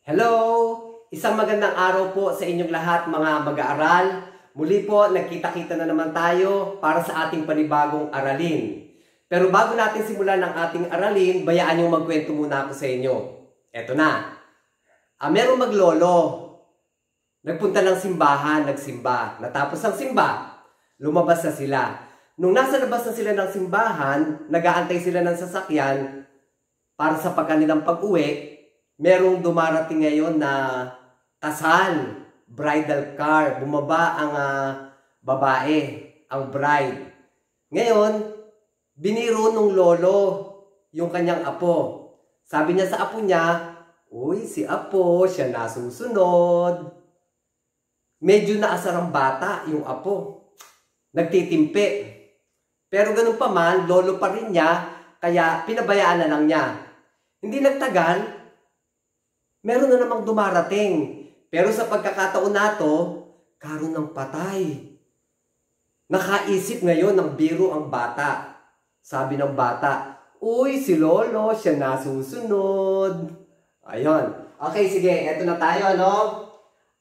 Hello! Isang magandang araw po sa inyong lahat mga mag-aaral. Muli po, nagkita-kita na naman tayo para sa ating panibagong aralin. Pero bago natin simulan ang ating aralin, bayaan yung magkwento muna ako sa inyo. Eto na. Merong maglolo. Nagpunta ng simbahan, nagsimba. Natapos ang simba, lumabas na sila. Nung nasa labas na sila ng simbahan, nag-aantay sila ng sasakyan para sa pagkanilang pag-uwi. Merong dumarating ngayon na kasal, bridal car. Bumaba ang babae, ang bride. Ngayon, biniro nung lolo yung kanyang apo. Sabi niya sa apo niya, "Uy, si apo, siya nasusunod." Medyo naasar ang bata, yung apo. Nagtitimpi. Pero ganun pa man, lolo pa rin niya, kaya pinabayaan na lang niya. Hindi nagtagal, meron na namang dumarating. Pero sa pagkakataon na to, karon ng patay. Nakaisip ngayon ng biro ang bata. Sabi ng bata, "Uy, si lolo, siya nasusunod." Ayun. Okay, sige. Eto na tayo, no?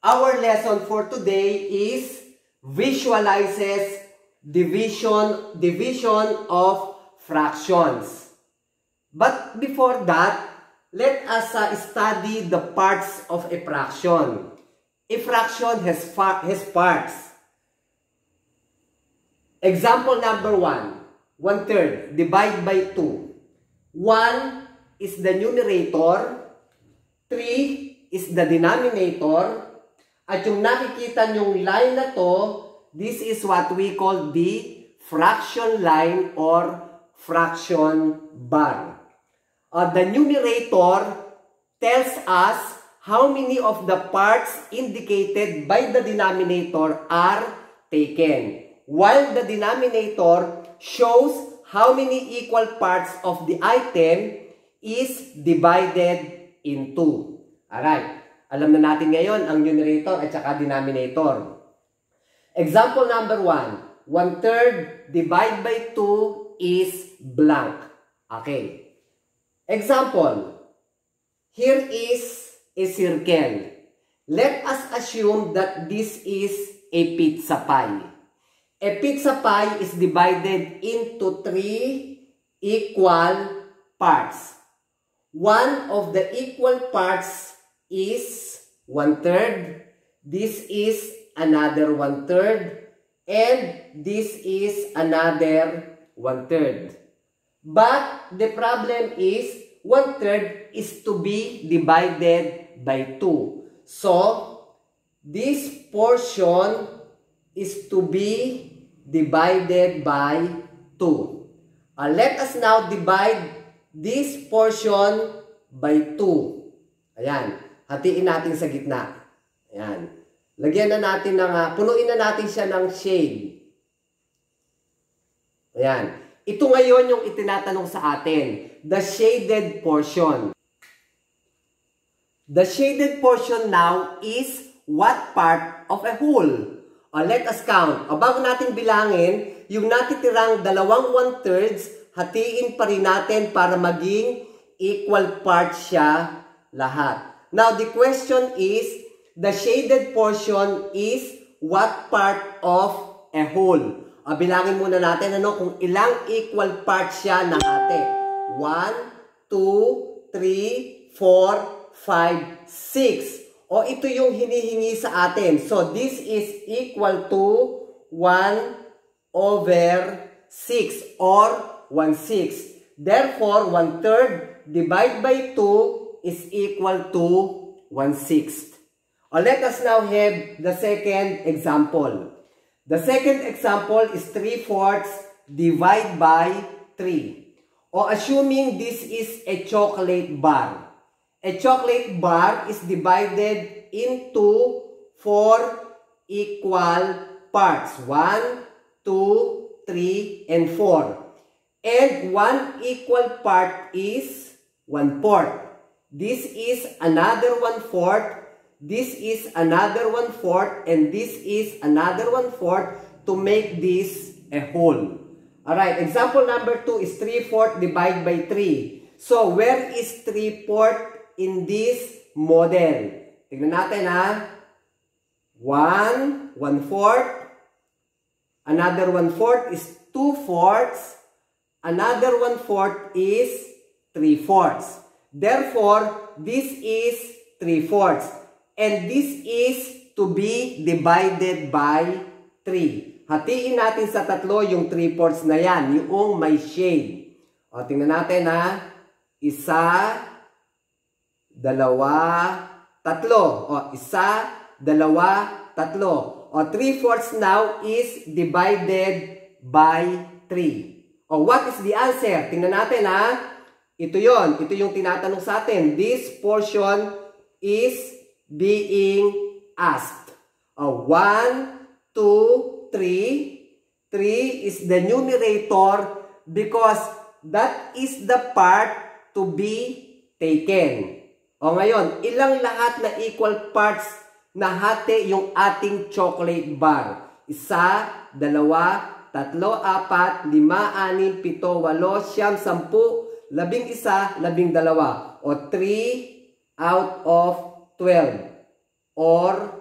Our lesson for today is visualizes division of fractions. But before that, let us study the parts of a fraction. A fraction has parts. Example number 1. 1/3. Divide by 2. 1 is the numerator. 3 is the denominator. At yung nakikita nyong line na to, this is what we call the fraction line or fraction bar. The numerator tells us how many of the parts indicated by the denominator are taken, while the denominator shows how many equal parts of the item is divided into. Alright, alam na natin ngayon ang numerator at saka denominator. Example number 1, 1/3 divided by 2 is blank. Okay. Example, here is a circle. Let us assume that this is a pizza pie. A pizza pie is divided into 3 equal parts. One of the equal parts is 1/3. This is another 1/3. And this is another 1/3. But the problem is 1/3 is to be divided by 2. So, this portion is to be divided by 2. Let us now divide this portion by 2. Ayan. Hatiin natin sa gitna. Ayan. Lagyan na natin ng, punuin na natin siya ng shade. Ayan. Ito ngayon yung itinatanong sa atin, the shaded portion. The shaded portion now is what part of a whole? Let us count. Bago natin bilangin, yung natitirang dalawang 1/3, hatiin pa rin natin para maging equal parts siya lahat. Now, the question is, the shaded portion is what part of a whole? Bilangin muna natin kung ilang equal parts siya na hati. 1, 2, 3, 4, 5, 6. O ito yung hinihingi sa atin. So this is equal to 1/6 or 1/6. Therefore, 1/3 divided by 2 is equal to 1/6. Let us now have the second example. The second example is 3/4 divided by 3. O assuming this is a chocolate bar. A chocolate bar is divided into 4 equal parts. 1, 2, 3, and 4. And one equal part is 1/4. This is another 1/4. This is another 1/4 and this is another 1/4 to make this a whole. Alright, example number 2 is 3/4 divided by 3. So, where is 3/4 in this model. Tingnan natin ha. 1, 1/4. Another 1/4 is 2/4. Another 1/4 is 3/4. Therefore, this is 3/4. And this is to be divided by 3. Hatiin natin sa tatlo yung 3/4 na yan, yung may shade. O, tingnan natin ha. 1, 2, 3. O, 1, 2, 3. O, 3/4 now is divided by 3. O, what is the answer? Tingnan natin ha. Ito yon. Ito yung tinatanong sa atin. This portion is being asked. O, 1, 2, 3. 3 is the numerator because that is the part to be taken. O ngayon, ilang lahat na equal parts na hati yung ating chocolate bar? 1, 2, 3, 4, 5, 6, 7, 8, 9, 10, 11, 12. O 3 out of 12. Or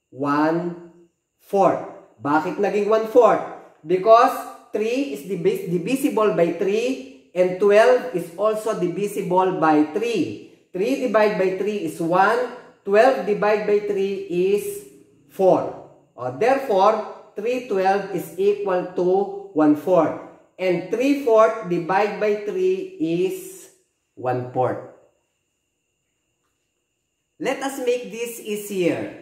1/4. Bakit naging 1/4? Because 3 is divisible by 3 and 12 is also divisible by 3. 3 divided by 3 is 1. 12 divided by 3 is 4. Therefore, 3/12 is equal to 1/4. And 3/4 divided by 3 is 1/4. Let us make this easier.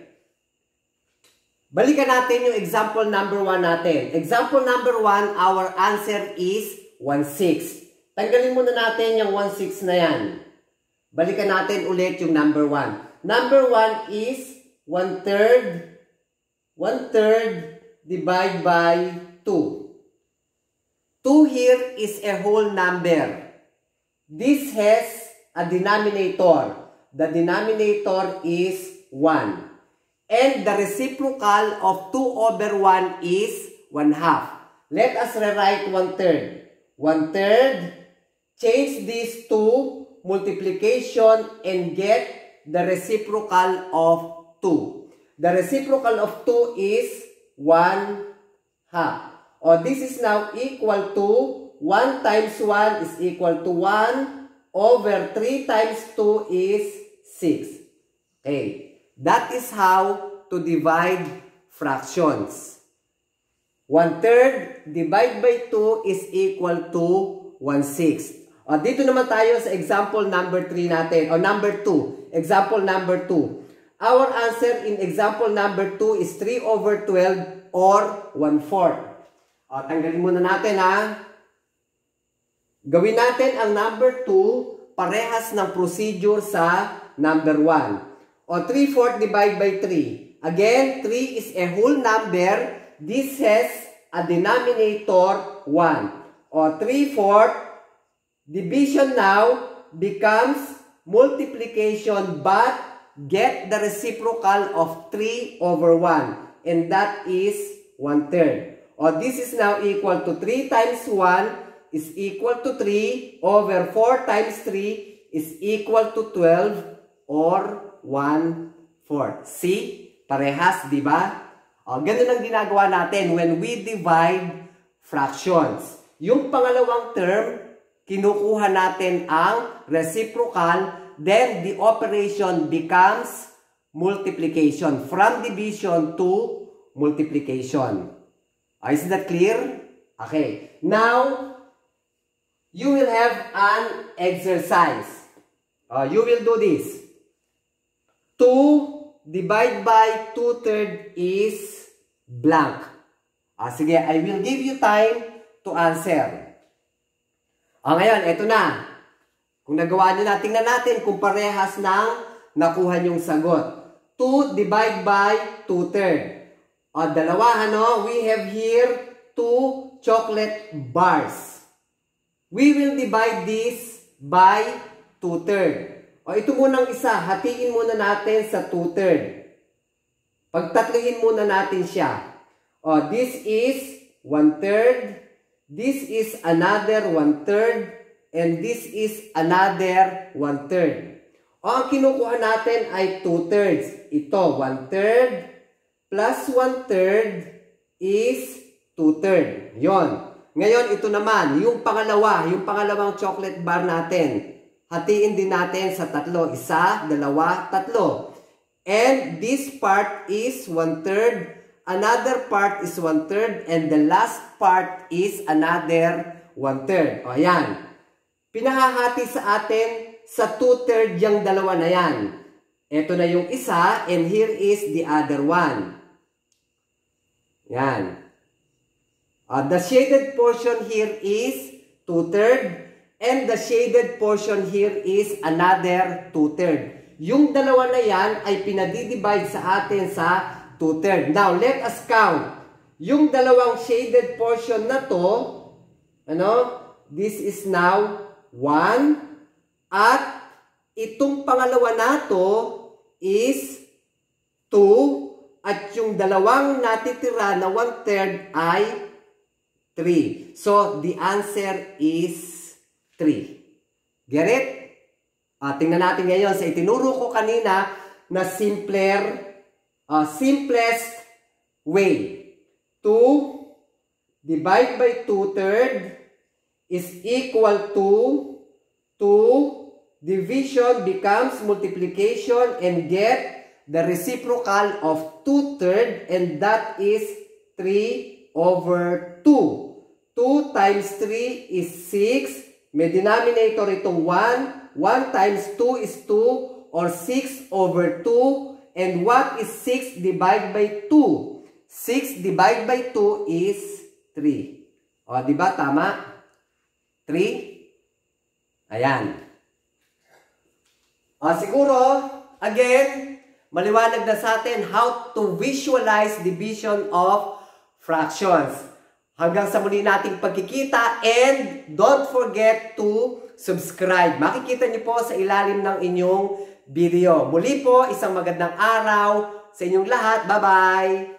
Balikan natin yung example number 1 natin. Example number 1, our answer is 1/6. Tanggalin muna natin yung 1/6 na yan. Balikan natin ulit yung number 1. Number 1 is 1/3. 1/3 divided by 2. 2 here is a whole number. This has a denominator. The denominator is 1. And the reciprocal of 2/1 is 1/2. Let us rewrite 1/3. 1/3, change this to multiplication and get the reciprocal of 2. The reciprocal of 2 is 1/2. This is now equal to 1 times 1 is equal to 1 over 3 times 2 is 6. Okay. That is how to divide fractions. 1/3 divided by 2 is equal to 1/6. Dito naman tayo sa example number 3 natin, number 2. Example number 2. Our answer in example number 2 is 3/12 or 1/4. Tanggalin muna natin ha. Gawin natin ang number 2 parehas ng procedure sa number 1. 3/4 divided by 3. Again, 3 is a whole number. This has a denominator 1. 3/4 division now becomes multiplication but get the reciprocal of 3/1. And that is 1/3. This is now equal to 3 times 1 is equal to 3 over 4 times 3 is equal to 12 or 1/4. See? Parehas, di ba? Ganun ang ginagawa natin when we divide fractions. Yung pangalawang term, kinukuha natin ang reciprocal, then the operation becomes multiplication. From division to multiplication. Is that clear? Okay. Now, you will have an exercise. You will do this. 2 divided by 2/3 is blank. Sige, I will give you time to answer. Ngayon, eto na. Kung nagawa nyo na, tingnan natin kung parehas ng nakuha nyong sagot. 2 divided by 2/3. Dalawa, we have here 2 chocolate bars. We will divide this by 2/3. Ito munang isa, hatiin muna natin sa 2/3. Pagtatluhin muna natin siya. This is 1/3. This is another 1/3. And this is another 1/3. O, ang kinukuha natin ay 2/3. Ito, 1/3 plus 1/3 is 2/3. Yon. Ngayon, ito naman, yung pangalawang chocolate bar natin. Hatiin din natin sa 3. 1, 2, 3. And this part is 1/3. Another part is 1/3 and the last part is another 1/3. O, ayan. Pinahahati sa atin sa 2/3 yung dalawa na yan. Ito na yung isa and here is the other one. Yan. The shaded portion here is 2/3 and the shaded portion here is another 2/3. Yung dalawa na yan ay pinadidivide sa atin sa 2/3. Now, let us count. Yung dalawang shaded portion na to, this is now 1. At itong pangalawa na to is 2. At yung dalawang natitira na 1/3 ay 3. So, the answer is 3. Get it? Tingnan natin ngayon sa itinuro ko kanina na simplest way. 2 divide by 2/3 is equal to 2 division becomes multiplication and get the reciprocal of 2/3 and that is 3/2. 2 times 3 is 6. May denominator itong 1. 1 times 2 is 2 or 6/2. And what is 6 divided by 2? 6 divided by 2 is 3. O, diba? Tama? 3? Ayan. O, siguro, again, maliwanag na sa atin how to visualize division of fractions. Hanggang sa muli nating pagkikita and don't forget to subscribe. Makikita niyo po sa ilalim ng inyong video. Muli po, isang magandang araw sa inyong lahat. Bye-bye!